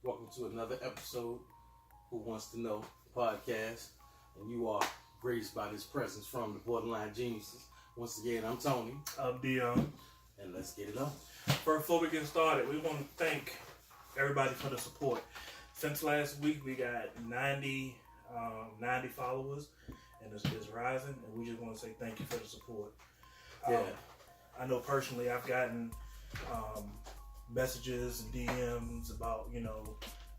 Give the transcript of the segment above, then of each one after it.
Welcome to another episode, Who Wants to Know podcast. And you are graced by this presence from the Borderline Geniuses. Once again, I'm Tony. I'm Dion. And let's get it on. Before we get started, we want to thank everybody for the support. Since last week, we got 90 followers, and it's rising. And we just want to say thank you for the support. Yeah. I know personally, I've gotten messages and DMs about,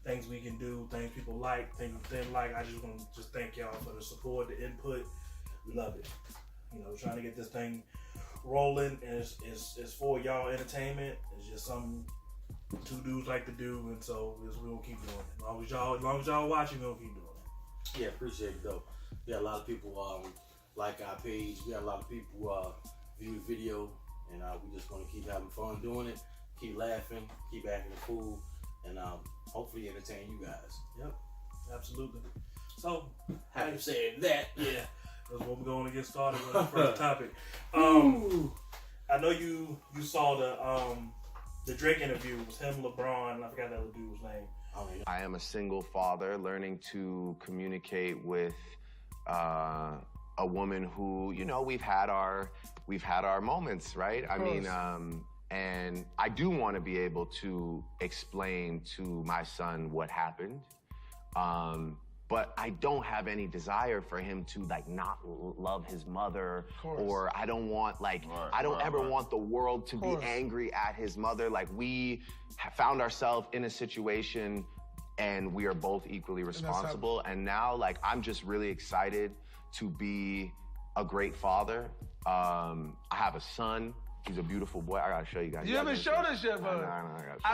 things we can do, things people like, things we didn't like. I just want to thank y'all for the support, the input. We love it. Trying to get this thing rolling, and it's for y'all entertainment. It's just something two dudes like to do, and so we're gonna keep doing it. As long as y'all watching, we're gonna keep doing it. Yeah, appreciate it though. We got a lot of people like our page. We got a lot of people view the video, and we just want to keep having fun doing it, keep laughing, keep acting a fool, and hopefully entertain you guys. Yep, absolutely. So, having said that, yeah, that's what we're going to get started with the first topic. I know you saw the Drake interview. It was him, LeBron, and I forgot the other dude's name. I am a single father learning to communicate with a woman who, we've had our moments, right? I mean, and I do want to be able to explain to my son what happened. But I don't have any desire for him to not love his mother, or I don't want I don't ever want the world to be angry at his mother. We found ourselves in a situation and we are both equally responsible. And now I'm just really excited to be a great father. I have a son. He's a beautiful boy. I gotta show you guys. You haven't showed us yet, brother.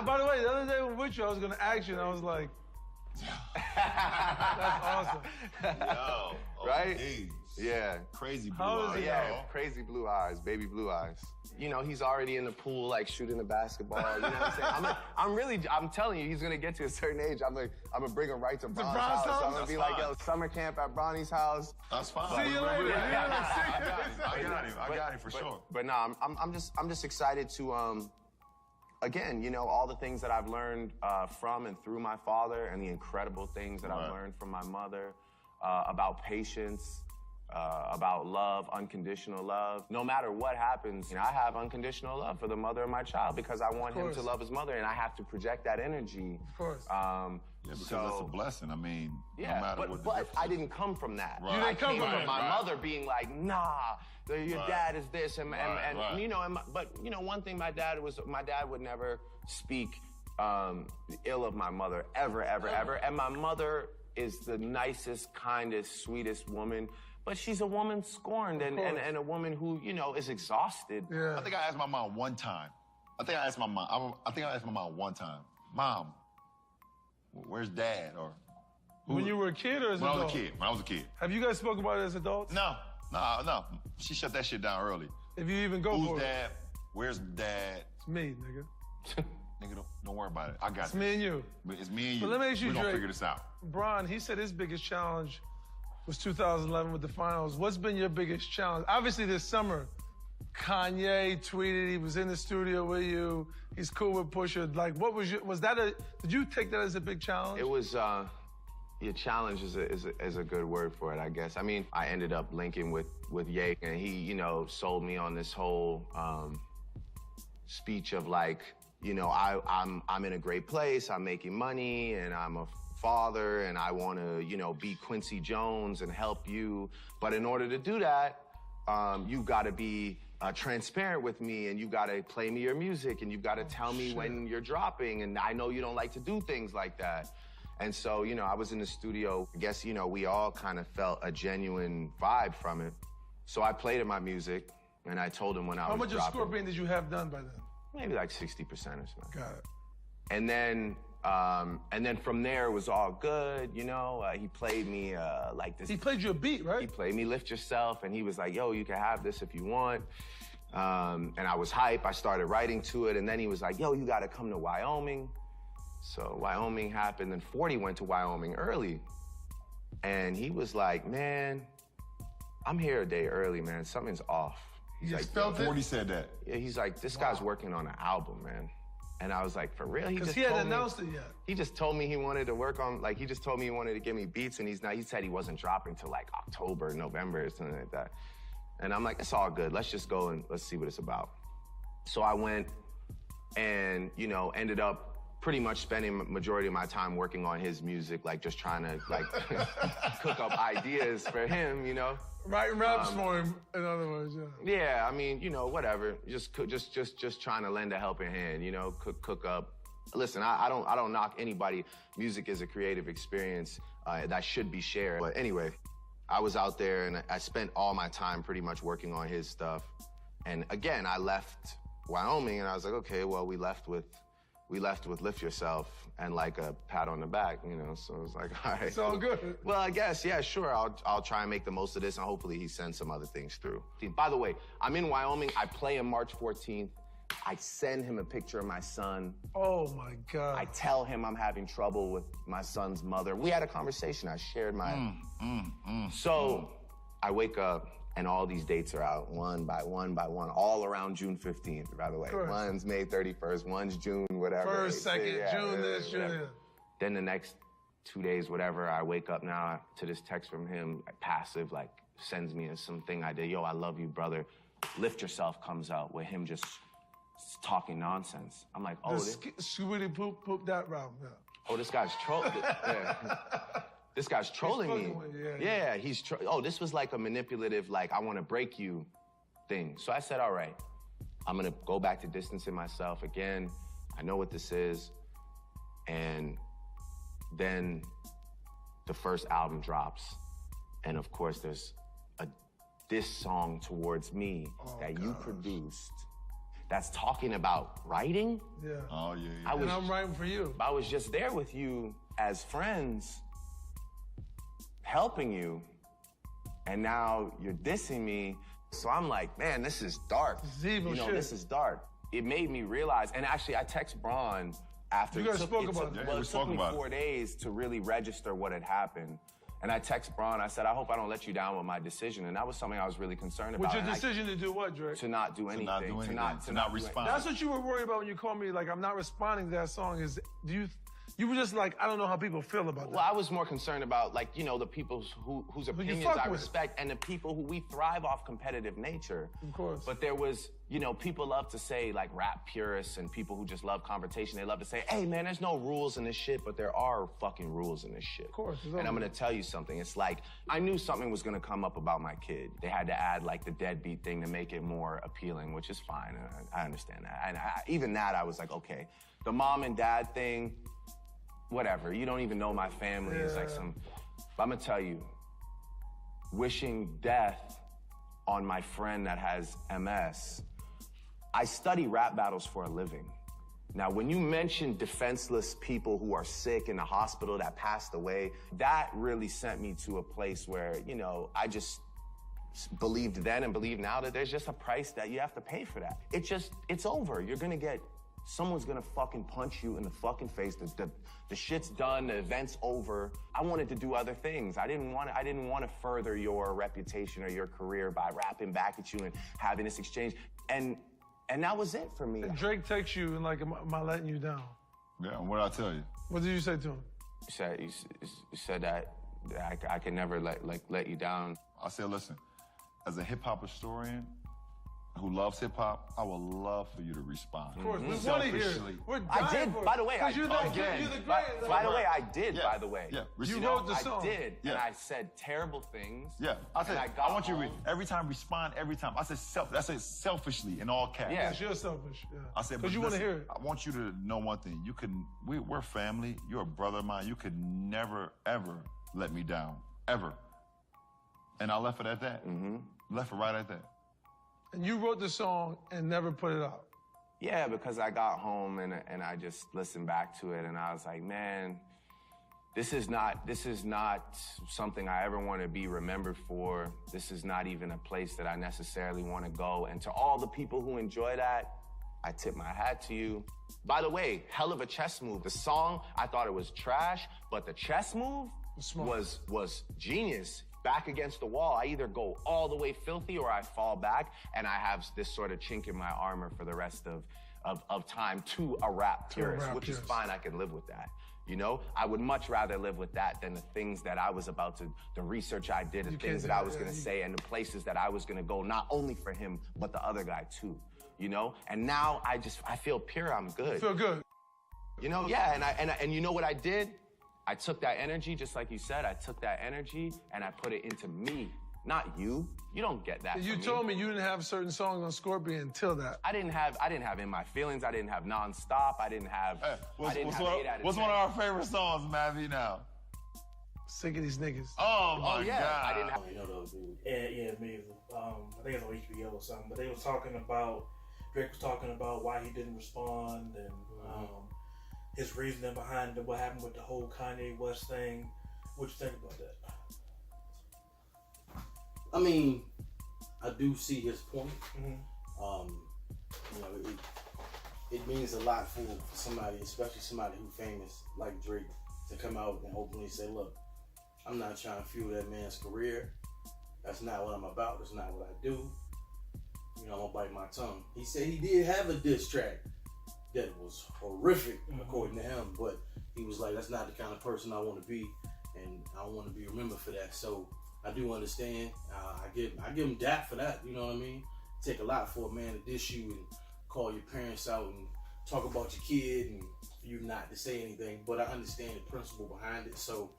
By the way, the other day when with you, I was gonna ask you, and I was like, that's awesome. Yo, right? Geez. Yeah. Crazy blue eyes. Yeah, crazy blue eyes, baby blue eyes. He's already in the pool, shooting the basketball. You know what I'm saying? I'm telling you, he's gonna get to a certain age. I'm gonna bring him right to Bron's house. So I'm gonna be like, yo, summer camp at Bronny's house. That's fine. See you later. I got it for sure. But no, I'm just excited to again, all the things that I've learned from and through my father, and the incredible things that I've learned from my mother about patience, about love, unconditional love. No matter what happens, I have unconditional love for the mother of my child because I want him to love his mother, and I have to project that energy. Of course. Because that's a blessing. I mean, no matter what. But I didn't come from that. Right. I came from my mother being like, nah, your dad is this, and one thing my dad would never speak ill of my mother ever, and my mother is the nicest, kindest, sweetest woman. But she's a woman scorned and a woman who, is exhausted. Yeah. I think I asked my mom one time. One time, Mom, where's Dad? Or when you were a kid or as an adult? When I was a kid. Have you guys spoken about it as adults? No. She shut that shit down early. If you even go for Who's it. Dad? Where's Dad? It's me, nigga. Nigga, don't worry about it. I got It's this. me and you. It's me and you. But let me ask you, We're gonna Drake, figure this out. Bron, he said his biggest challenge was 2011 with the finals. What's been your biggest challenge? Obviously this summer, Kanye tweeted he was in the studio with you. He's cool with Pusha. What was did you take that as a big challenge? It was, challenge is a good word for it, I guess. I mean, I ended up linking with Ye, and he, sold me on this whole speech of I'm in a great place, I'm making money, and I'm a father, and I want to, be Quincy Jones and help you. But in order to do that, you've got to be transparent with me, and you've got to play me your music, and you've got to tell me when you're dropping, and I know you don't like to do things like that. And so, I was in the studio. I guess, we all kind of felt a genuine vibe from it. So I played him my music, and I told him when I was dropping. How much of Scorpion did you have done by then? Maybe 60% or so. Got it. And then from there it was all good, he played me this. He played you a beat, right? He played me Lift Yourself, and he was like, yo, you can have this if you want. And I was hype. I started writing to it, and then he was like, yo, you got to come to Wyoming. So Wyoming happened, and 40 went to Wyoming early. And he was like, man, I'm here a day early, man. Something's off. He just felt it? 40 said that. Yeah, he's like, this guy's working on an album, man. And I was like, for real? Because he hadn't announced it yet. He just told me he wanted to work on, like, he just told me he wanted to give me beats, and he said he wasn't dropping till like October, November, or something like that. And I'm like, it's all good. Let's just go and let's see what it's about. So I went and, you know, ended up pretty much spending majority of my time working on his music, like just trying to like cook up ideas for him, you know? Writing raps for him, in other words, yeah. Yeah, I mean, you know, whatever. Just trying to lend a helping hand, you know, cook up. Listen, I don't knock anybody. Music is a creative experience that should be shared. But anyway, I was out there and I spent all my time pretty much working on his stuff. And again, I left Wyoming and I was like, okay, well, we left with Lift Yourself and like a pat on the back, you know, so it was like, all right. It's all good. Well, I guess, yeah, sure, I'll try and make the most of this and hopefully he sends some other things through. By the way, I'm in Wyoming, I play him March 14th. I send him a picture of my son. Oh my God. I tell him I'm having trouble with my son's mother. We had a conversation, I shared my... So I wake up and all these dates are out, one by one, all around June 15th, by the way. One's May 31st, one's June, whatever. First, second, yeah, June this, June that. Then the next 2 days, whatever, I wake up now to this text from him, passive, like, sends me something I did. Yo, I love you, brother. Lift Yourself comes out with him just talking nonsense. I'm like, oh, Scooby poop that round, yeah. Oh, this guy's trolling. Yeah. This guy's trolling me. Yeah, he's this was like a manipulative, like, I want to break you thing. So I said, all right, I'm going to go back to distancing myself again. I know what this is. And then the first album drops. And of course, there's this song towards me you produced that's talking about writing. Yeah. Oh, yeah. And I'm writing for you. I was just there with you as friends, helping you, and now you're dissing me. So I'm like, man, this is dark. This is evil shit. This is dark. It made me realize, and actually I text Braun after you guys spoke about it. It took me 4 days to really register what had happened. And I text Braun, I said, I hope I don't let you down with my decision. And that was something I was really concerned about. With your decision to do what, Drake? To not do anything. To not respond. That's what you were worried about when you called me, like, I'm not responding to that song. You were just like, I don't know how people feel about that. Well, I was more concerned about, like, you know, the people whose opinions I respect and the people who we thrive off competitive nature. Of course. But there was, you know, people love to say, like, rap purists and people who just love confrontation, they love to say, hey, man, there's no rules in this shit, but there are fucking rules in this shit. Of course. And I'm gonna tell you something. It's like, I knew something was gonna come up about my kid. They had to add, like, the deadbeat thing to make it more appealing, which is fine. I understand that. And even that, I was like, okay. The mom and dad thing, whatever, you don't even know my family. It's like but I'm gonna tell you, wishing death on my friend that has MS, I study rap battles for a living. Now, when you mention defenseless people who are sick in the hospital that passed away, that really sent me to a place where, you know, I just believed then and believe now that there's just a price that you have to pay for that. It's over. You're gonna get, someone's gonna fucking punch you in the fucking face. The shit's done, the event's over. I wanted to do other things. I didn't want to further your reputation or your career by rapping back at you and having this exchange. And that was it for me. And Drake texts you and like, am I letting you down? Yeah, and what did I tell you? What did you say to him? You said that I can never let you down. I said, listen, as a hip-hop historian who loves hip-hop, I would love for you to respond. Of course, we want to hear it. We're dying I did, for it. by the way. You're the greatest. By the way, I did, by the way. Yeah, you wrote the song. I did, and I said terrible things. Yeah, I said, I want you to every time respond, every time. I said selfishly in all caps. Yeah, you're selfish. Yeah. I said, because you want to hear it. I want you to know one thing. We're family. You're a brother of mine. You could never, ever let me down, ever. And I left it at that. Left it right at that. And you wrote the song and never put it out. Yeah, because I got home and I just listened back to it and I was like, man, this is not something I ever want to be remembered for. This is not even a place that I necessarily want to go. And to all the people who enjoy that, I tip my hat to you. By the way, hell of a chess move. The song, I thought it was trash, but the chess move was genius. Back against the wall, I either go all the way filthy or I fall back and I have this sort of chink in my armor for the rest of of time to a rap purist, which is fine. I can live with that. You know, I would much rather live with that than the things that I was about to, the research I did, the things that I was gonna say, and the places that I was gonna go, not only for him, but the other guy too, you know? And now I feel pure, I'm good. Feel good. You know, yeah, and you know what I did? I took that energy, just like you said, I took that energy and I put it into me, not you. You don't get that. You told me you didn't have certain songs on Scorpion until that. I didn't have In My Feelings. I didn't have Nonstop. I didn't have. Hey, what's one of our favorite songs, Mavi? Now. Sick of these niggas. Oh my God! I didn't have. Yeah, amazing. I think it's on HBO or something. But they was talking about Drake was talking about why he didn't respond and his reasoning behind what happened with the whole Kanye West thing. What you think about that? I mean, I do see his point. Mm-hmm. You know, it means a lot for somebody, especially somebody who's famous like Drake, to come out and openly say, "Look, I'm not trying to fuel that man's career. That's not what I'm about. That's not what I do. You know, I'm gonna bite my tongue." He said he did have a diss track that was horrific, according to him, but he was like, "That's not the kind of person I want to be, and I don't want to be remembered for that." So I do understand. I give him dap for that. You know what I mean? Take a lot for a man to diss you and call your parents out and talk about your kid and you not to say anything. But I understand the principle behind it, so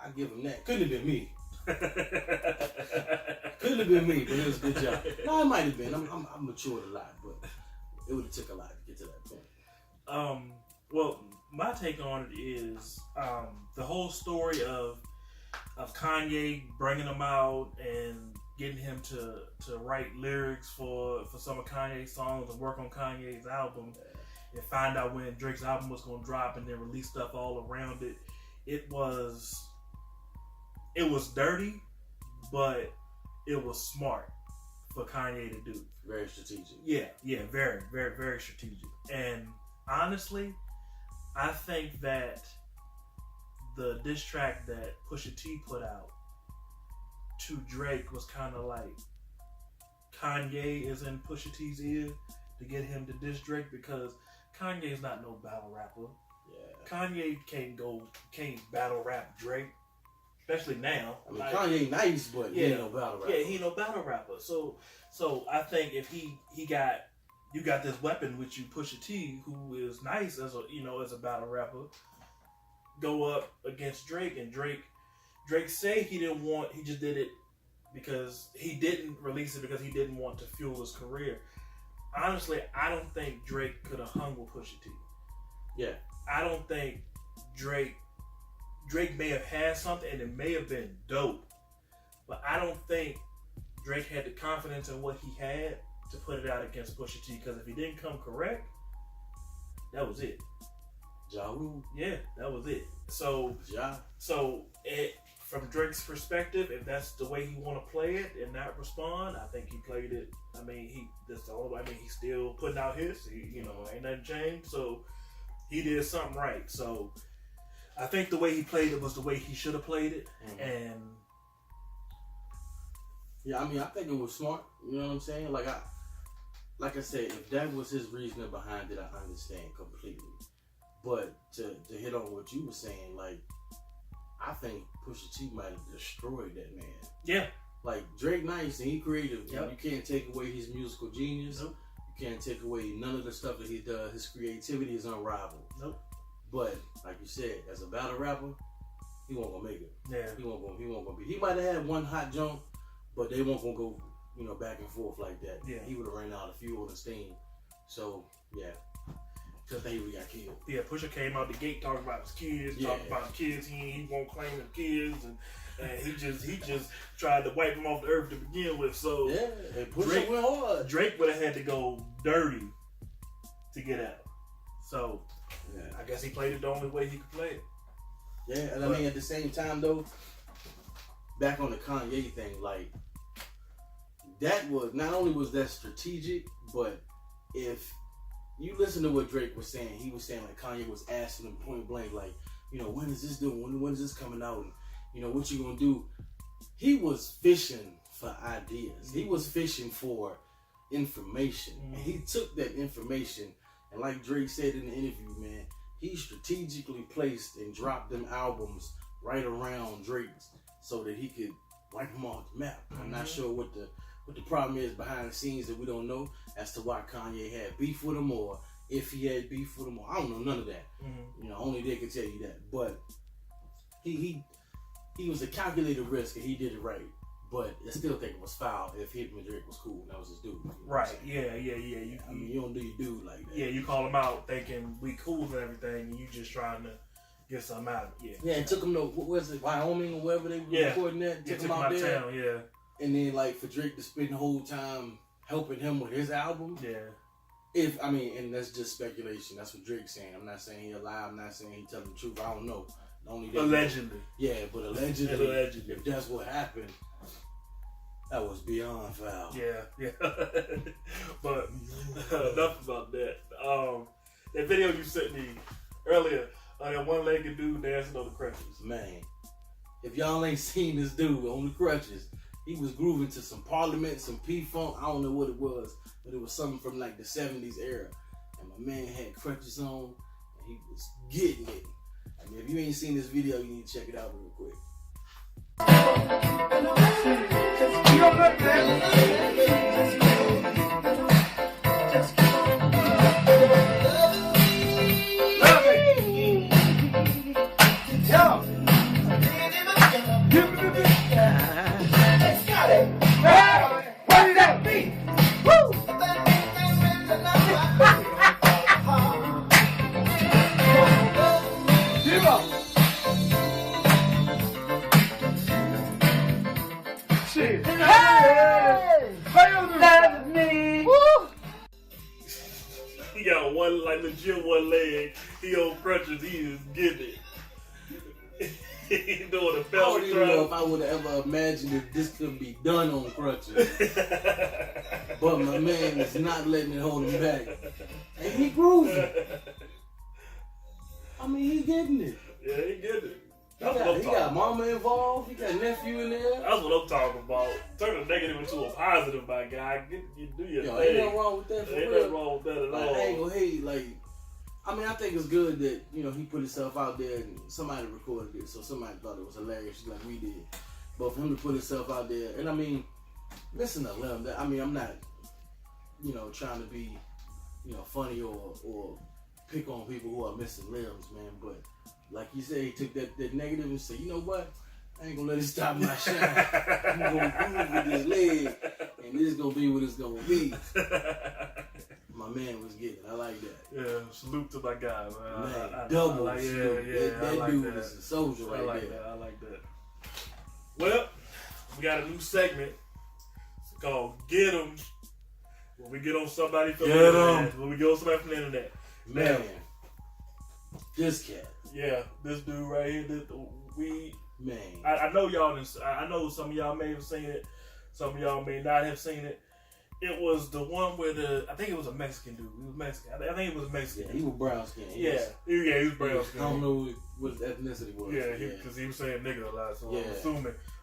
I give him that. Couldn't have been me. Couldn't have been me, but it was a good job. No, it might have been. I'm matured a lot, but it would have took a lot to get to that point. Well, my take on it is the whole story of Kanye bringing him out and getting him to write lyrics for some of Kanye's songs and work on Kanye's album and find out when Drake's album was going to drop and then release stuff all around it. It was dirty, but it was smart for Kanye to do. Very strategic. Yeah, very, very, very strategic. And honestly, I think that the diss track that Pusha T put out to Drake was kind of like Kanye is in Pusha T's ear to get him to diss Drake because Kanye is not no battle rapper. Yeah. Kanye can't battle rap Drake, especially now. I mean, Kanye nice, but he ain't no battle rapper. Yeah, he ain't no battle rapper. So I think if you got this weapon with you, Pusha T, who is nice as a battle rapper, go up against Drake, and Drake say he just did it because he didn't release it because he didn't want to fuel his career. Honestly, I don't think Drake could have hung with Pusha T. Yeah. I don't think Drake may have had something and it may have been dope, but I don't think Drake had the confidence in what he had to put it out against Pusha T, because if he didn't come correct, that was it. Ja Rule. Yeah, that was it. So from Drake's perspective, if that's the way he want to play it and not respond, I think he played it. I mean, he's still putting out hits. Ain't nothing changed. So he did something right. So I think the way he played it was the way he should have played it. Mm-hmm. And yeah, I mean, I think it was smart. You know what I'm saying? Like I said, if that was his reasoning behind it, I understand completely. But to hit on what you were saying, like, I think Pusha T might have destroyed that man. Yeah. Like, Drake nice and he creative. Yep. You can't take away his musical genius. Nope. You can't take away none of the stuff that he does. His creativity is unrivaled. Nope. But like you said, as a battle rapper, he won't gonna make it. Yeah. He won't gonna be. He might have had one hot jump, but they won't gonna go, back and forth like that. Yeah. He would have ran out of fuel and steam. So yeah. Because they really got killed. Yeah, Pusha came out the gate talking about his kids, talking about kids he won't claim the kids, and he just tried to wipe them off the earth to begin with. So yeah, and Pusha went hard. Drake would have had to go dirty to get out. So I guess he played it the only way he could play it. Yeah, and I mean at the same time though, back on the Kanye thing, like that was not only was that strategic, but if you listen to what Drake was saying, he was saying like Kanye was asking him point blank, like, when is this doing? When is this coming out? And what you gonna do? He was fishing for ideas. He was fishing for information. And he took that information And like Drake said in the interview, man, he strategically placed and dropped them albums right around Drake's so that he could wipe them off the map. I'm not sure what the problem is behind the scenes that we don't know as to why Kanye had beef with him or if he had beef with him. Or I don't know none of that. You know, only they can tell you that. But he was a calculated risk and he did it right. But I still think it was foul if him and Drake was cool. That was his dude. You know right? Yeah. I mean, you don't do your dude like that. Yeah, you call him out thinking we cool and everything, and you just trying to get something out of it. Yeah, and took him to what was it, Wyoming or wherever they were recording that. Took him out there. Town, yeah. And then like for Drake to spend the whole time helping him with his album. Yeah. And that's just speculation. That's what Drake's saying. I'm not saying he alive. I'm not saying he telling the truth. I don't know. Allegedly. Yeah, but allegedly, if that's what happened, that was beyond foul. Yeah. But enough about that. That video you sent me earlier, that one-legged dude dancing on the crutches. Man, if y'all ain't seen this dude on the crutches, he was grooving to some Parliament, some P-Funk. I don't know what it was, but it was something from like the 70s era. And my man had crutches on, and he was getting it. I mean, if you ain't seen this video, you need to check it out real quick. He got one, like legit one leg. He on crutches. He is getting it. He doing a I pelvic don't even know if thrust. I would have ever imagined if this could be done on crutches. But my man is not letting it hold him back. And he grooving. I mean, he getting it. Yeah, he getting it. He got mama involved. He got nephew in there. That's what I'm talking about. Turn a negative into a positive, my guy. You do your Yo, thing. ain't nothing wrong with that for Ain't real. nothing wrong with that at Like, all. I ain't gonna hate, like, I mean, I think it's good that, you know, he put himself out there and somebody recorded it, so somebody thought it was hilarious just like we did. But for him to put himself out there, and I mean, listen to him. I mean, I'm not, you know, trying to be, you know, funny or pick on people who are missing limbs, man, but like you said, he took that negative and said, you know what? I ain't gonna let it stop my shine. I'm gonna groove with this leg, and this is gonna be what it's gonna be. My man was getting. I like that. Yeah, salute to my guy, man. I Double. like, that I like dude that. is a soldier right I like there. that. I like that. Well, we got a new segment called "Get 'Em." When we get on somebody from the internet. When we get on somebody from the internet. Man, this cat. Yeah, this dude right here. Man. I know y'all. I know some of y'all may have seen it. Some of y'all may not have seen it. It was the one where I think it was a Mexican dude. He was Mexican. I think it was Mexican. Yeah, he was brown skin. He was brown skin. I don't know what his ethnicity was. Yeah, because he was saying nigga a lot. So yeah.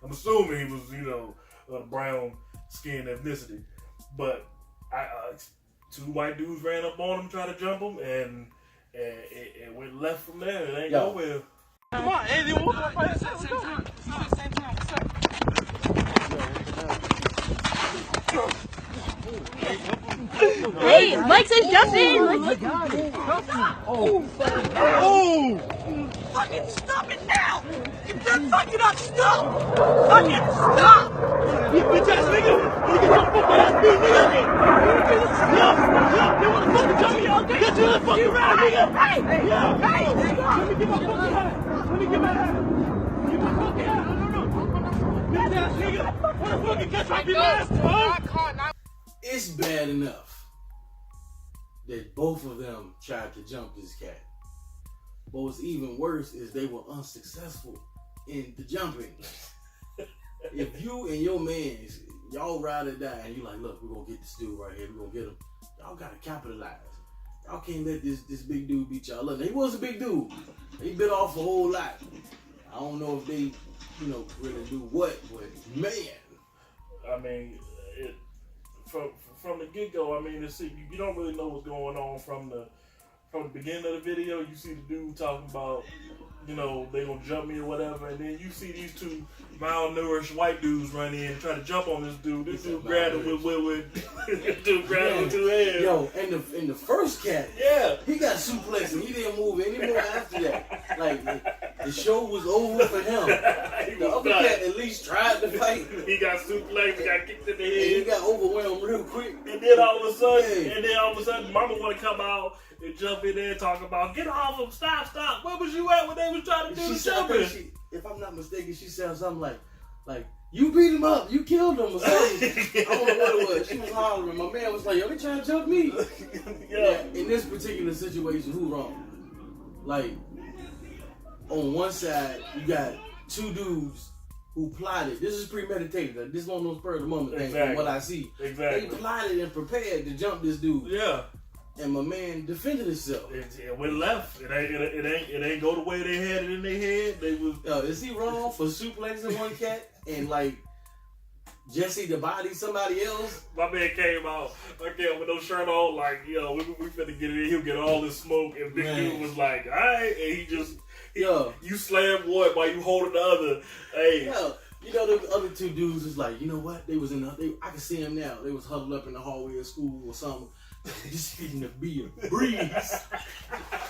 I'm assuming he was, you know, a brown skin ethnicity. But two white dudes ran up on him, tried to jump him, and it went left from there. It ain't nowhere. Come on, Andy, we'll fight at the same time. Same time. What's up? Hey, Mike says jump in. Oh! Fucking stop it now! If you're fucking up, stop! Fucking stop! You bitch ass nigga! You get your fucking ass beat, nigga! Stop! You wanna fucking jump me out there? Get your fucking ride, nigga! Hey! Let me get my fucking hat! Let me get my hat! Get my fucking hat! No! Bitch ass nigga! Wanna fucking catch my ass, huh? It's bad enough that both of them tried to jump this cat. But what's even worse is they were unsuccessful in the jumping. If you and your man, y'all ride or die, and you like, look, we're gonna get this dude right here, we're gonna get him. Y'all gotta capitalize. Y'all can't let this big dude beat y'all up. He was a big dude. He bit off a whole lot. I don't know if they, you know, really do what, but man. I mean, from the get-go, I mean, you don't really know what's going on from from the beginning of the video, you see the dude talking about, you know, they gonna jump me or whatever, and then you see these two malnourished white dudes run in and try to jump on this dude. This dude grabbed him with this dude grabbed him with 2 hands. Yo, in the first cat, he got suplexed and he didn't move anymore after that. Like the show was over for him. The other cat at least tried to fight. He got suplexed, got kicked in the head. And he got overwhelmed real quick. And then all of a sudden, Mama want to come out and jump in there and talk about, get off him, stop. Where was you at when they was trying to do the jumping? If I'm not mistaken, she said something like, you beat him up, you killed him or something. I don't know what it was. She was hollering. My man was like, yo, they trying to jump me. Yeah. In this particular situation, who wrong? Like, on one side, you got 2 dudes who plotted. This is premeditated. This is one of those spur of the moment things from what I see. Exactly. They plotted and prepared to jump this dude. Yeah. And my man defended himself. It went left. It ain't go the way they had it in their head. They was. Yo, is he wrong for suplexing one cat and like Jesse to body somebody else? My man came out again with no shirt on, like, yo, we finna get it in. He'll get all this smoke, and Big Dude was like, all right, and he just, you slam one while you holding the other. Hey, yo, you know the other 2 dudes was like, you know what? They was I can see them now. They was huddled up in the hallway of school or something. This finna be a breeze.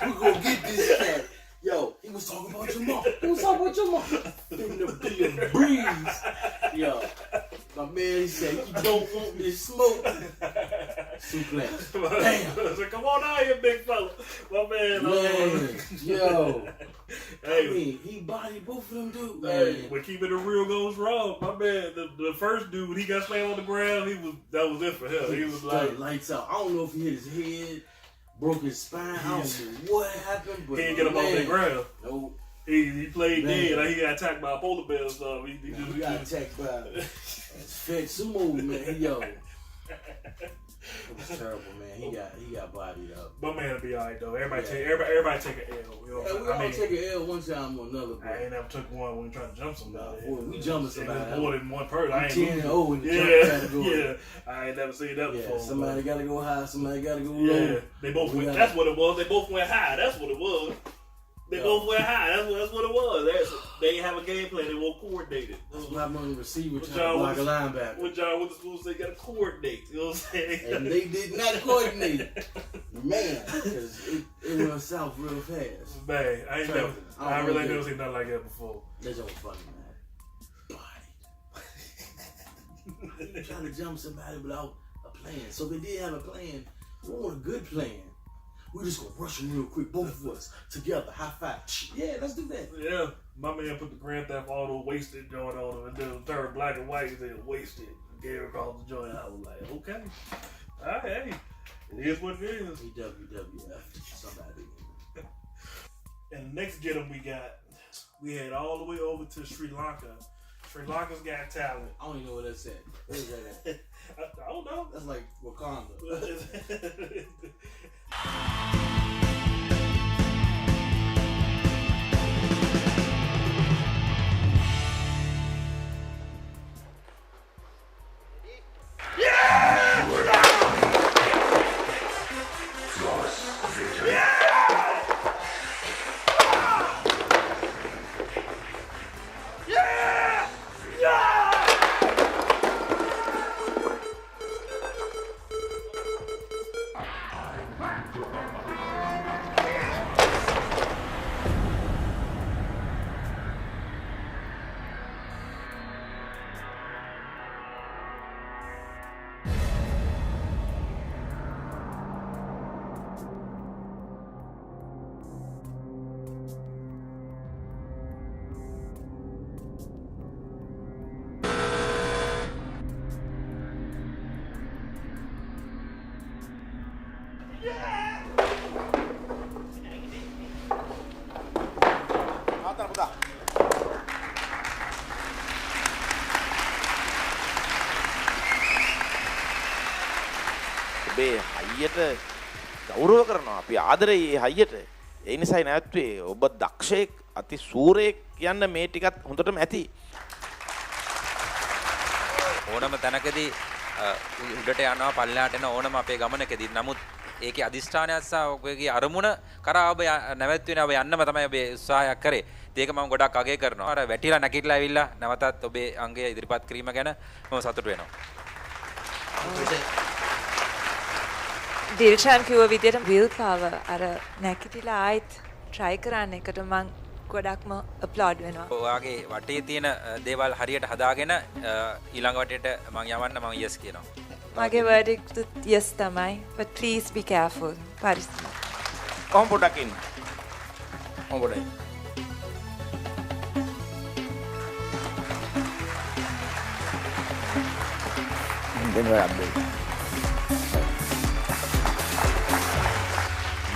We're gonna get this cat. Yo, he was talking about your mom. Finna be a breeze. Yo, my man, he said, you don't want this smoke. Suplex. Damn. So come on out here, big fella. My man. Yo. Hey, I mean, he bodied both of them dudes. Hey, when keeping it real goes wrong, my man, the first dude, when he got slammed on the ground, that was it for him. He was like lights out. I don't know if he hit his head, broke his spine. I don't know what happened, but he didn't get him off the ground. Nope. He played dead. Like he got attacked by a polar bear or something. He got attacked by a fed sumo man. Yo. It was terrible, man. He got bodied up. But man, it'll be alright though. Everybody take an L. You know, we all take an L one time or another. I ain't never took one when we trying to jump somebody. We jumping somebody. More than one person. I ain't 10-0 in the jump category. Yeah, I ain't never seen that before. Somebody got to go high. Somebody got to go low. Yeah, they both went. That's what it was. They both went high. That's what it was. They both went high. That's what it was. They didn't have a game plan. They weren't coordinated. That's what happened on the receiver trying to block a linebacker. When John went to school, they got to coordinate. You know what I'm saying? And they did not coordinate. Man, because it went south real fast. Man, I really never seen nothing like that before. That's all funny, man. Body. You trying to jump somebody without a plan. So they did have a plan. We want a good plan. We're just gonna rush them real quick, both of us together, high five. Yeah, let's do that. Yeah, my man put the Grand Theft Auto wasted joint on him, and then turned black and white and then wasted. Gave it across the joint. I was like, okay, all right, hey, it is what it is. WWF, somebody. And the next gentleman we head all the way over to Sri Lanka. Sri Lanka's Got Talent. I don't even know what that's at. Where is that at? I don't know. That's like Wakanda. හයියට ගෞරව කරනවා අපි ආදරේ මේ හයියට ඒ නිසායි නැත්වේ ඔබ දක්ෂයෙක් අති සූරයෙක් කියන්න මේ ටිකත් හොඳටම ඇති ඕනම තැනකදී උඩට යනවා පල්ලෙහාට එන ඕනම අපේ ගමනකදී නමුත් ඒකේ අදිෂ්ඨානයත් සහ ඔබගේ අරමුණ කරා ඔබ නැවැත්වෙන ඔබ යන්නම තමයි ඔබ උත්සාහයක් කරේ. ඒක මම ගොඩක් අගය කරනවා. අර වැටිලා නැගිටලා ඇවිල්ලා නැවතත් ඔබේ අංගය ඉදිරිපත් කිරීම ගැන මම සතුටු වෙනවා. දිල්ෂාන් කිව්ව විදිහට will power අර නැගිටලා ආයෙත් try කරන්න එකට මම ගොඩක්ම applaud වෙනවා. ඔයාගේ වටේ තියෙන දේවල් හරියට හදාගෙන ඊළඟ වටේට මම යවන්න මම yes කියනවා. මගේ verdict yes තමයි. But please be careful. පරිස්සම. කොහොම පොඩක් ඉන්න. කොහොම පොඩක්. Then we're update.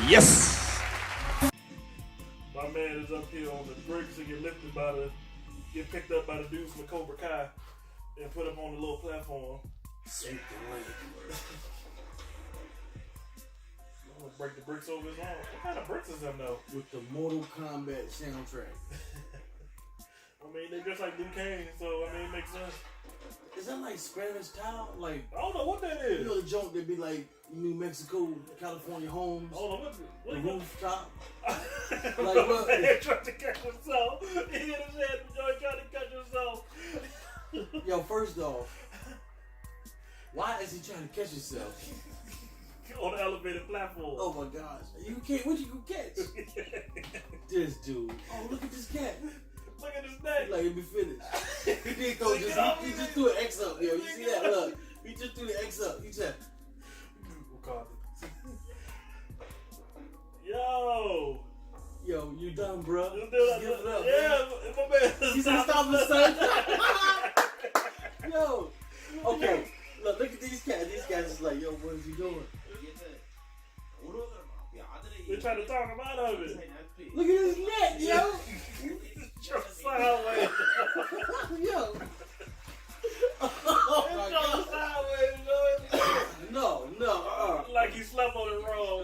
Yes. My man is up here on the bricks and get picked up by the dudes from Cobra Kai and put up on the little platform. Sweep the leg. I'm gonna break the bricks over his arm. What kind of bricks is them though? With the Mortal Kombat soundtrack. I mean, they just like Liu Kang, so I mean, it makes sense. Is that like Spanish tile? Like I don't know what that is. You know the joint that be like New Mexico, California homes. I don't know what the rooftop. Like what? Man trying to catch himself. He hit his head and Joey trying to catch himself. Yo, first off, why is he trying to catch himself? On the elevated platform. Oh my gosh. You can't, what you gonna catch? This dude. Oh, look at this cat. Look at his neck. Like it be finished. He did go he just threw an X up, yo. You see that? Look. He just threw the X up. He said, Yo, you done, bro. Just give it up. Yeah, my man. He said, stop the sun. Yo. Okay. Look at these cats. These cats is like, yo, what is he doing? They're trying to talk him out of it. Look at his neck, yo. Sideways. Yo. No. Like he slept on it wrong.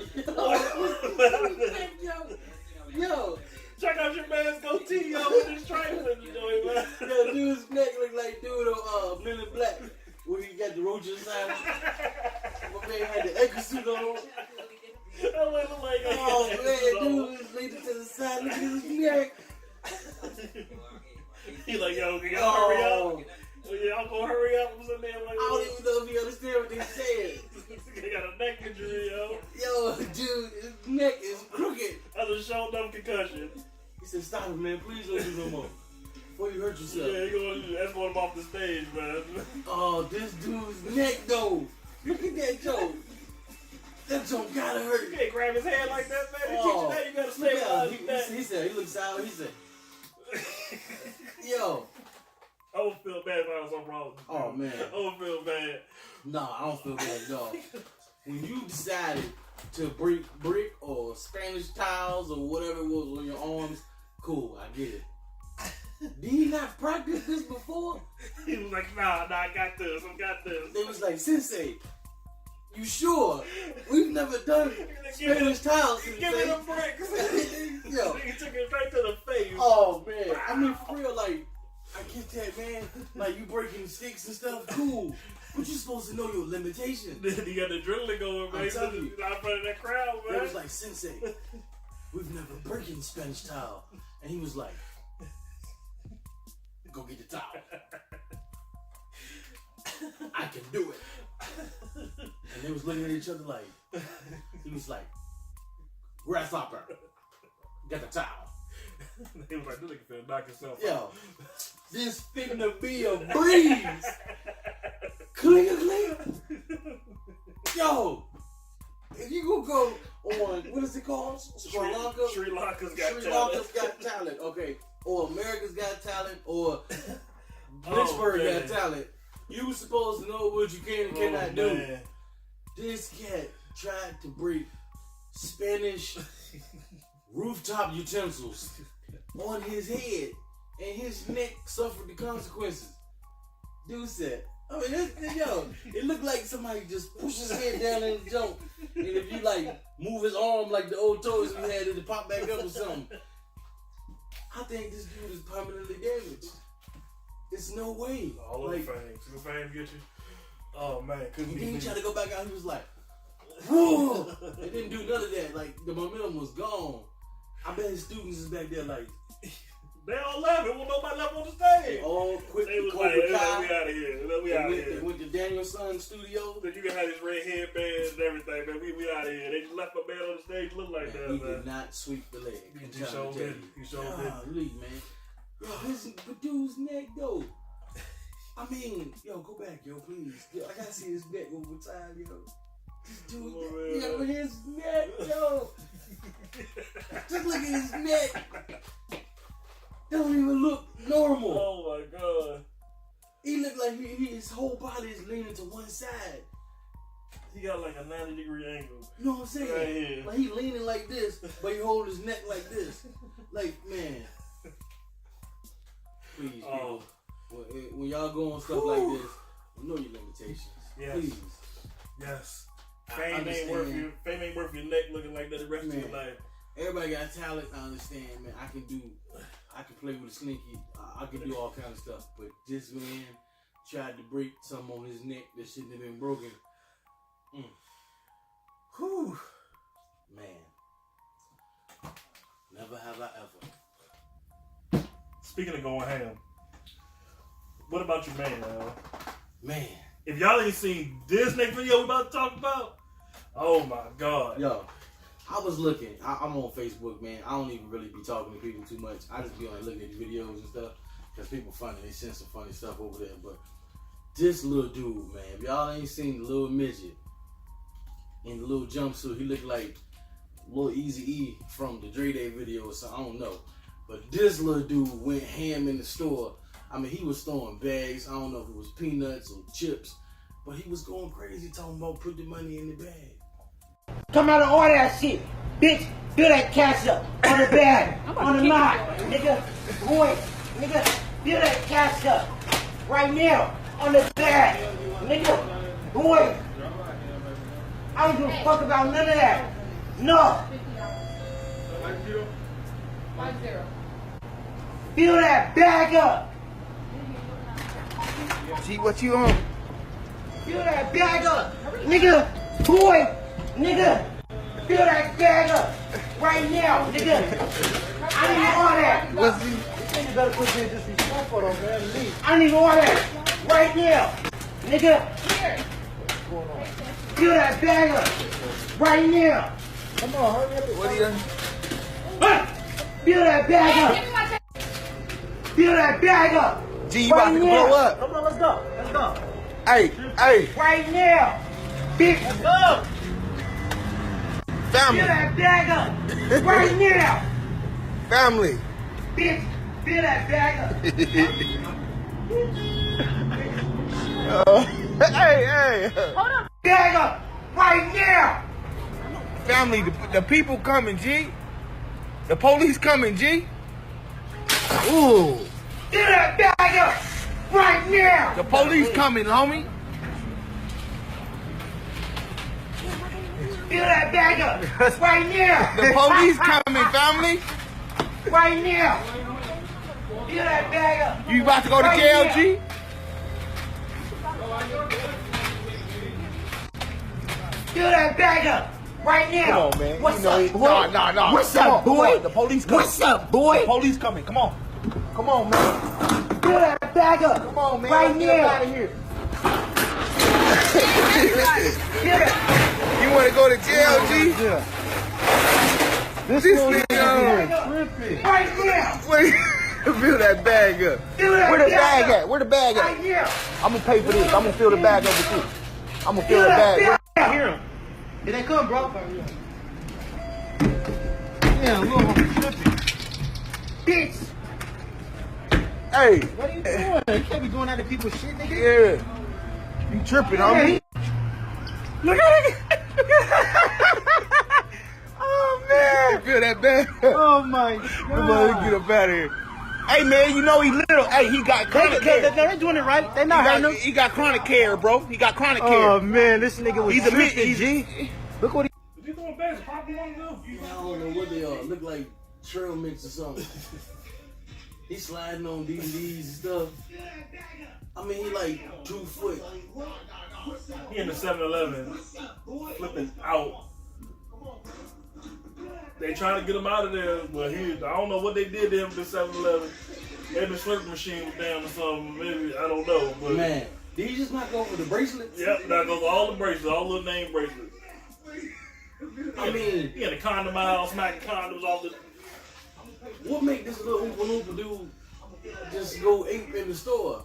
Yo. Check out your man's goatee, yo, with his trifling doing, man. Yo, dude's neck look like dude on Men in Black. Where he got the roaches inside. My man had the Echo suit on. That way look like oh man, dude is laid to the side. Look at his neck. He like, yo, can y'all hurry up? Y'all gonna hurry up? I'm sitting there like, I don't even know if he understand what they said. He got a neck injury, yo. Yo, dude, his neck is crooked. That's a shown up concussion. He said, stop it, man. Please don't do no more. Before you hurt yourself. Yeah, he gonna escort him off the stage, man. Oh, this dude's neck, though. Look at that joke. That joke gotta hurt. You can't grab his hand like that, man. They teach you that. You gotta stay behind his neck. He said, he looks out. He said, yo. I would feel bad if I was on wrong. Oh, man. I would feel bad. Nah, I don't feel bad at all. When you decided to break brick or Spanish tiles or whatever it was on your arms, cool, I get it. Did he not practice this before? He was like, nah, I got this. They was like, Sensei, you sure? We've never done Spanish tiles. Give me the bricks. Yo. He took it right to the face. Oh, man. I mean, for real, like, I get that, man. Like, you breaking sticks and stuff, cool. But you're supposed to know your limitations. You got the adrenaline going, man. I'm telling you. Not in front of that crowd, man. They was like, Sensei, we've never broken Spanish tile. And he was like, go get the towel. I can do it. And they was looking at each other like, he was like, grasshopper, get the towel. He was like, this nigga finna knock himself Yo, out. this finna be a breeze. Cling. Yo, if you gonna go on, what is it called? Sri Lanka's Got Talent, okay. Or America's Got Talent, or Pittsburgh Got Talent. You was supposed to know what you can and cannot do. This cat tried to break Spanish rooftop utensils on his head, and his neck suffered the consequences. Dude said, I mean, yo, it looked like somebody just pushed his head down in the jump, and if you like move his arm like the old toys we had, it'd pop back up or something. I think this dude is permanently damaged. It's no way. All of the fame. See the fame get you? Oh, man. And then he tried to go back out, he was like, whoa. It didn't do none of that. Like, the momentum was gone. I bet his students is back there like, they all laughing. Well, nobody left on the stage. They all quit. They was Cobra like, Kai. we out of here. We out of here. They went to Danielson's studio. So you can have his red headbands and everything, man. We out of here. They just left my man on the stage look like that, He man. did not sweep the leg. He showed it. He showed it. Golly, man. Yo, but dude's neck, though. I mean, yo, go back, yo, please. Yo, I gotta see his neck over time, yo. This dude, yo, his neck, yo. Just look at his neck. Don't even look normal. Oh my God. He look like his whole body is leaning to one side. He got like a 90-degree angle. You know what I'm saying? Right here. Like he leaning like this, but he hold his neck like this. Like, man. Please, people. When y'all go on stuff like this, know your limitations. Yes. Please. Yes. Fame ain't worth your neck looking like that the rest of your life. Everybody got talent, I understand, man. I can play with a slinky. I can do all kind of stuff. But this man tried to break something on his neck that shouldn't have been broken. Whew. Man. Never have I ever. Speaking of going ham, what about your man, Al? Man. If y'all ain't seen this next video we about to talk about, oh my God. Yo, I was looking. I'm on Facebook, man. I don't even really be talking to people too much. I just be on looking at the videos and stuff because people funny. They send some funny stuff over there. But this little dude, man, if y'all ain't seen the little midget in the little jumpsuit, he looked like Lil Eazy-E from the Dre Day video or something. I don't know. But this little dude went ham in the store. I mean, he was throwing bags. I don't know if it was peanuts or chips, but he was going crazy talking about put the money in the bag. Come out of all that shit. Bitch, fill that cash up on the bag, on the knot. Nigga, boy, nigga, fill that cash up right now on the bag. Nigga, boy. I don't give a fuck about none of that. No. 5-0. Fill that bag up. G, what you on? Fill that bag up. Nigga, boy, nigga, fill that bag up right now, nigga. I need all that. What's he? You better put this disrespectful on, man. Leave. I need all that right now, nigga. Fill that bag up right now. Come on, hurry up. What are you doing? Fill that bag up. Fill that bag up. G, you about to blow up. Come on, let's go. Let's go. Hey, hey. Right now, bitch. Let's go. Family. Fill that bag up right now. Family. Bitch, fill that bag up. Hey. Hold up. Bag up right now. Family, the people coming, G. The police coming, G. Ooh. Fill that bag up right now. The police coming, homie. Fill that bag up right now. The police coming, family. Right now. Fill that bag up. You about to go to Right jail, now. G? Fill that bag up right now. Come on, man. What's You know up, it. boy? Nah. What's Come up, on, come boy? on. The police coming. What's up, boy? The police coming. Come on. Come on, man. Fill that bag up. Come on, man. Right Let's get now. up out of here. Fill that You want to go to jail, G? This nigga. right now. Fill that bag up. Fill that Where the bag up. at? Where the bag Right at? now. I'm gonna pay for this. I'm gonna fill the bag up with you. I'm gonna fill the bag. Hear him. Here they come, bro. Yeah, little homie tripping. Bitch. Hey. What are you doing? You can't be going out of people's shit, nigga. Yeah. You tripping, homie? Look at it. Oh, man. Fill that bag up. Oh, my Come on, let's get up out of here. Hey, man, you know he little. Hey, he got chronic care. They're doing it right. They're not hurting him. He got chronic care, bro. He got chronic care. Oh, man, this nigga was He's a tripping, he's, G. Look what he... You doing best? Pop you on I don't know what they are. Look like trail mix or something. He's sliding on DVDs and stuff. I mean, he like 2 foot. He in the 7-Eleven flipping out. They trying to get him out of there, but I don't know what they did to him at the 7-Eleven. Maybe the slurp machine was down or something. Maybe, I don't know. But man, did he just knock over the bracelets? Yep, knock over all the bracelets, all the little name bracelets. I mean, he had a condom aisle, smacking condoms off the. What make this little Oompa Loompa dude just go ape in the store?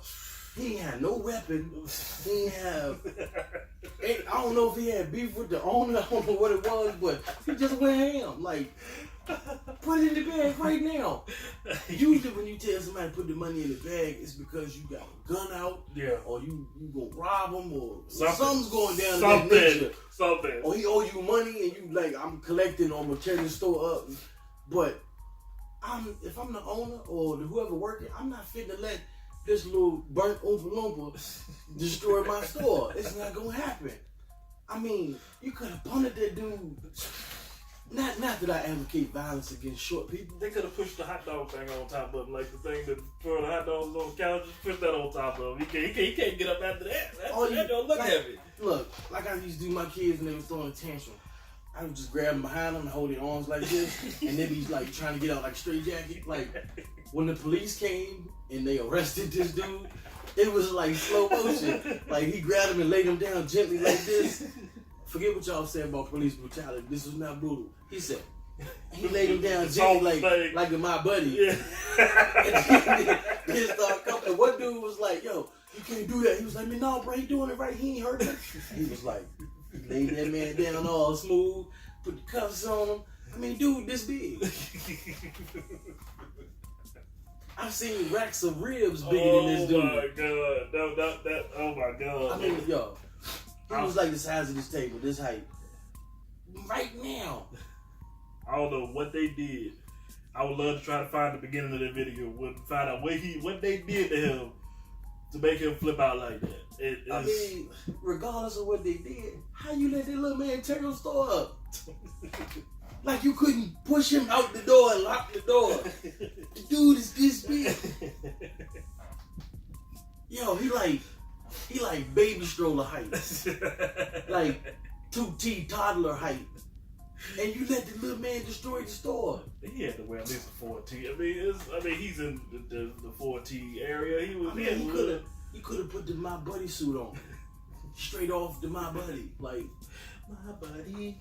He ain't had no weapon. He ain't have. I don't know if he had beef with the owner. I don't know what it was, but he just went ham. Like, put it in the bag right now. Usually, when you tell somebody to put the money in the bag, it's because you got a gun out, or you gonna rob them, or something's going down in that nature. Something. Or he owe you money, and you like, I'm collecting, or I'm gonna tear the store up. But if I'm the owner or whoever working, I'm not fitting to let this little burnt Oompa Loompa destroy my store. It's not gonna happen. I mean, you could have punted that dude. Not that I advocate violence against short people. They could have pushed the hot dog thing on top of him, like the thing that throw the hot dogs on the couch. Just push that on top of him. He can't get up after that. That don't look heavy. Look, like I used to do my kids when they were throwing a tantrum. I would just grab them behind them and hold their arms like this, and they be like trying to get out like straight jacket. Like when the police came and they arrested this dude, it was like slow motion. Like he grabbed him and laid him down gently like this. Forget what y'all said about police brutality. This was not brutal. He said he laid him down gently like my buddy. Yeah. And then started coming. One dude was like, "Yo, you can't do that." He was like, "Man, no, bro, he doing it right. He ain't hurt him." He was like, he laid that man down all smooth, put the cuffs on him. I mean, dude, this big. I've seen racks of ribs bigger than this dude. Oh my god! Oh my god! I mean, yo, he was like the size of this table, this height. Right now. I don't know what they did. I would love to try to find the beginning of the video, find out what they did to him to make him flip out like that. I mean, regardless of what they did, how you let that little man tear your store up? Like you couldn't push him out the door and lock the door. The dude is this big. Yo, he like baby stroller height. Like 2T toddler height. And you let the little man destroy the store. He had to wear at least a 4T. I mean, he's in the 4T area. He could have put the My Buddy suit on. Straight off the My Buddy. Like, my buddy.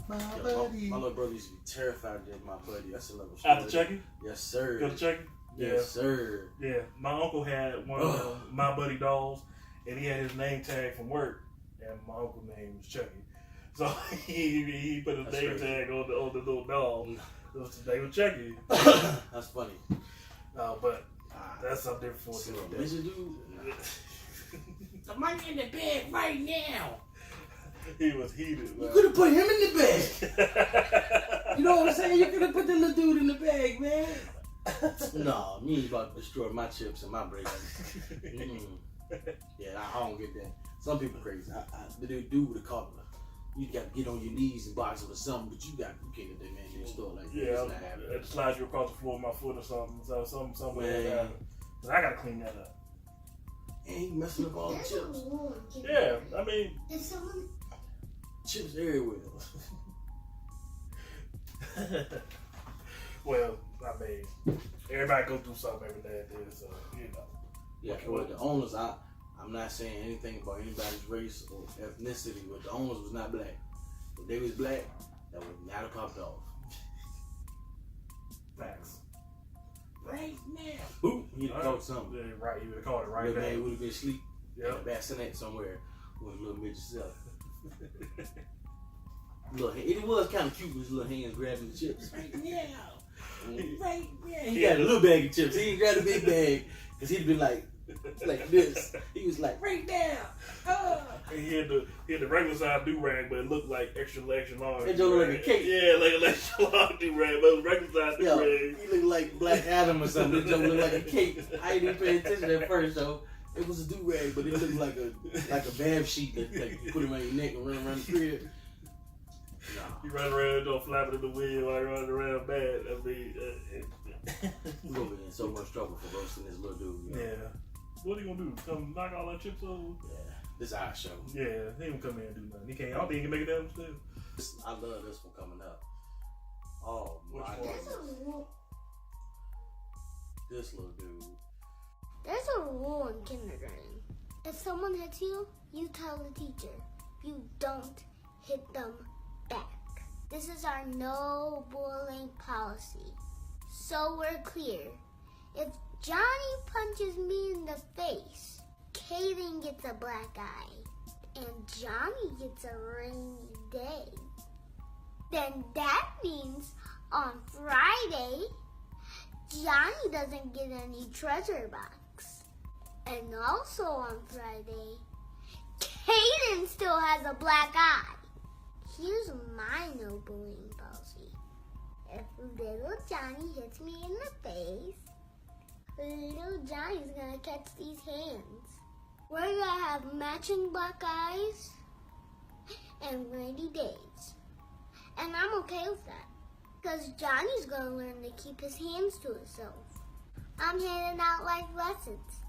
My buddy. My little brother used to be terrified of My Buddy. That's a level story. After Chucky? Yes, sir. Go to Chucky? Yes, sir. Yeah. My uncle had one of the My Buddy dolls, and he had his name tag from work, and my uncle's name was Chucky. So he put his name tag on the little doll. His name was Chucky. That's funny. No, but that's something different for a dude. The money in the bag right now. He was heated. Man. You could have put him in the bag. You know what I'm saying? You could have put the little dude in the bag, man. No, me ain't about to destroy my chips and my bracelets. Yeah, I don't get that. Some people crazy. The dude with a collar. You got to get on your knees and box it or something, but you can't get that man in the store like that. Yeah, I had to slide you across the floor with my foot or something. So something like that. But I gotta clean that up. And he messing up all the chips. Yeah, I mean, chips everywhere. Well, I mean, everybody go through something every day, so you know. Yeah, well, the owners, I'm not saying anything about anybody's race or ethnicity, but the owners was not black. If they was black, that would not have popped off. Facts. Right now. Ooh, he'd have caught something. Yeah, right, he would have caught it right now. there. Man would have been asleep in Yep. a bassinet somewhere with a little midget self. It was kind of cute with his little hands grabbing the chips. Right now. Right now. He got a little bag of chips. He didn't grab a big bag because he'd been like this. He was like, right now. And he had the regular size do-rag, but it looked like extra large. It looked like a cake. Yeah, like an extra large do-rag, but it was regular size do-rag. He looked like Black Adam or something. It looked like a cake. I didn't pay attention at first, though. It was a do-rag, but it looked like a bath sheet that you put around your neck and run around the crib. Nah. You run around, don't flap it in the wind while you're running around bad. I mean, we're gonna be in so much trouble for roasting this little dude. You know? Yeah. What are you gonna do? Come knock all our chips over? Yeah. This our show. Yeah, he don't come here and do nothing. He can't. I don't think he can make it down still. I love this one coming up. Oh my Which goodness. This little dude. There's a rule in kindergarten. If someone hits you, you tell the teacher. You don't hit them back. This is our no bullying policy. So we're clear. If Johnny punches me in the face, Kaden gets a black eye, and Johnny gets a rainy day. Then that means on Friday, Johnny doesn't get any treasure box. And also on Friday, Kaden still has a black eye. Here's my no bullying policy. If little Johnny hits me in the face, little Johnny's gonna catch these hands. We're gonna have matching black eyes and rainy days. And I'm okay with that. Because Johnny's gonna learn to keep his hands to himself. I'm handing out life lessons.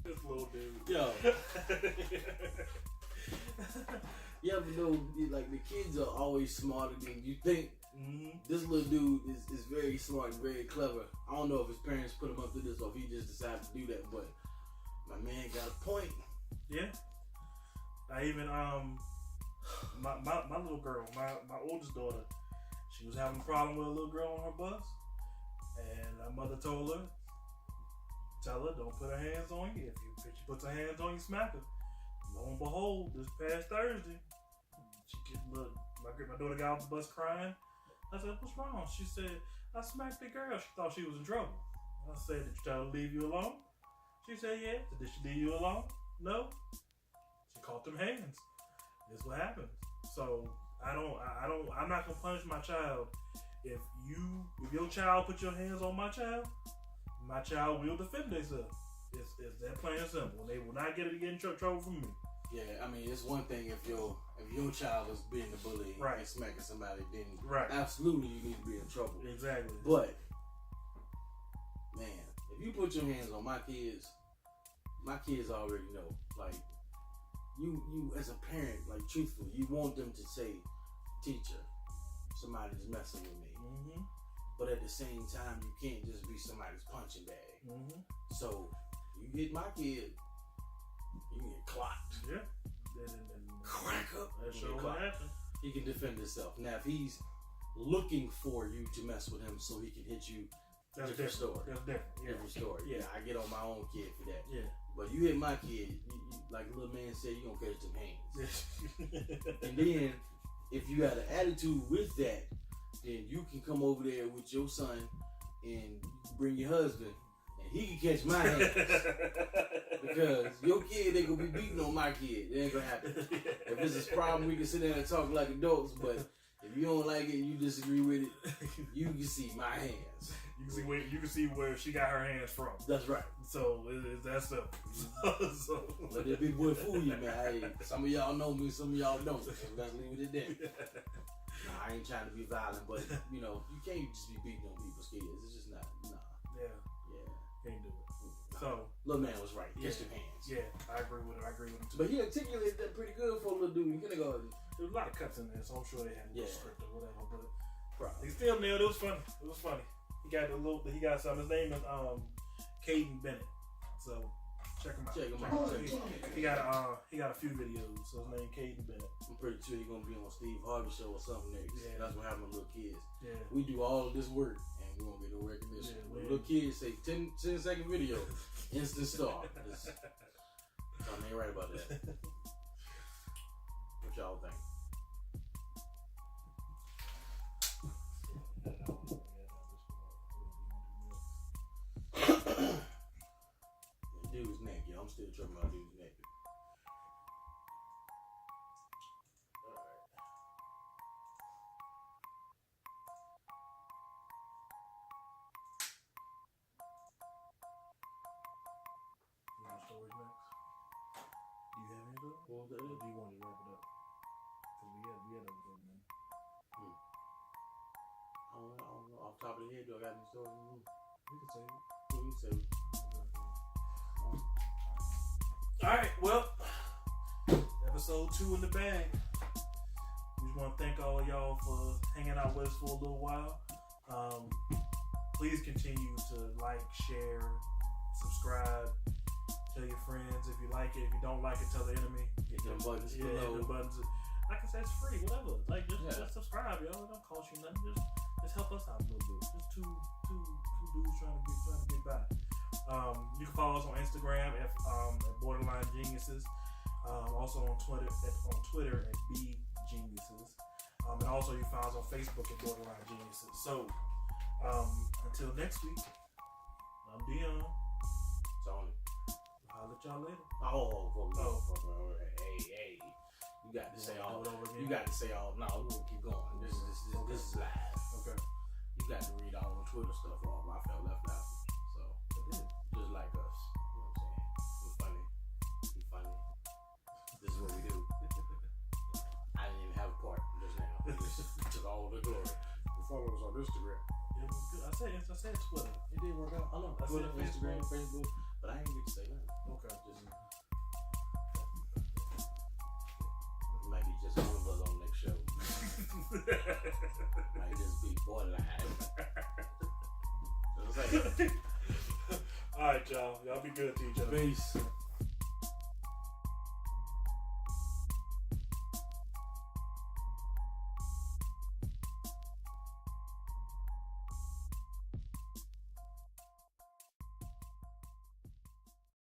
This little dude. Yo. Yeah, but no, like the kids are always smarter than you think. Mm-hmm. This little dude is very smart and very clever. I don't know if his parents put him up to this or if he just decided to do that, but my man got a point. Yeah. I even my little girl, my oldest daughter, she was having a problem with a little girl on her bus, and her mother told her, tell her don't put her hands on you. If she puts her hands on you, smack her. Lo and behold, this past Thursday, my daughter got off the bus crying. I said, what's wrong? She said, I smacked the girl. She thought she was in trouble. I said, did you tell her to leave you alone? She said, yeah. I said, did she leave you alone? No. She caught them hands. That's what happens. So I'm not gonna punish my child. If your child put your hands on my child will defend themselves. It's that plain and simple. They will not get in trouble from me. Yeah, I mean, it's one thing if your child is being a bully right. and smacking somebody, then right. absolutely you need to be in trouble. Exactly. But man, if you put your hands on my kids already know. Like you as a parent, like truthfully, you want them to say, teacher, somebody's messing with me. Mm-hmm. But at the same time, you can't just be somebody's punching bag. Mm-hmm. So you hit my kid, you get clocked. Yeah. Crack up. That's sure what happened. He can defend himself. Now, if he's looking for you to mess with him so he can hit you, that's different story. That's different. Yeah. Different story. Yeah, I get on my own kid for that. Yeah. But you hit my kid, you, like the little man said, you gonna catch them hands. And then, if you got an attitude with that, then you can come over there with your son and bring your husband, and he can catch my hands. Because your kid ain't gonna be beating on my kid. It ain't gonna happen. If this is a problem, we can sit there and talk like adults, but if you don't like it and you disagree with it, you can see my hands. You can see where she got her hands from. That's right. So it's that simple. So let that big boy fool you, man. Hey, some of y'all know me, some of y'all don't. So let's leave it at that. Nah, I ain't trying to be violent, but you know, you can't just be beating on people's kids. It's just not. Nah. Yeah. Can't do it. So little man was right. Catch them hands. Yeah, I agree with him too. But he articulated that pretty good for a little dude in kindergarten. There was a lot of cuts in there, so I'm sure they had a script or whatever. But probably. He still nailed it. It was funny. He got something. His name is Caden Bennett. So check him out. He got a few videos. So his name Caden Bennett. I'm pretty sure he's gonna be on Steve Harvey show or something next. Yeah. That's what happened with little kids. Yeah. We do all of this work and we won't get no recognition. Yeah, when little kids say 10-second video, instant star. I ain't right about that. What y'all think? Dude's neck, yo. I'm still tripping about dude's neck. Stories next. Do you have any of those? What was that? Or do you want to wrap it up? Because we had everything, man. I don't know. Off the top of the head, do I got any stories? We can save it. We can save it. All right. Well, episode 2 in the bag. We just want to thank all of y'all for hanging out with us for a little while. Please continue to like, share, subscribe, tell your friends if you like it. If you don't like it, tell the enemy. Hit them buttons below. Hit them buttons. Like I said, it's free, whatever. Like just subscribe, yo. It don't cost you nothing. Just help us out a little bit. Just two dudes trying to get by. You can follow us on Instagram at Borderline Geniuses. Also on Twitter at B Geniuses. And also you find us on Facebook at Borderline Geniuses. So until next week, I'm Dion. Tony. I'll let y'all later. Hey. You got to say all. You got to say all. No, we're gonna keep going. This is live. Okay. You got to read all the Twitter stuff off. I felt left out. So just like us. You know what I'm saying? We're funny. We funny. This is what we do. I didn't even have a part just now. We just took all the glory. The follow us on Instagram. It was good. I said Twitter. It did work out. I know. Twitter, Instagram, Facebook. But I ain't get to say nothing. Okay. It might be just one of us on next show. Might just be borderline. Alright, y'all. Y'all be good to each other. Peace.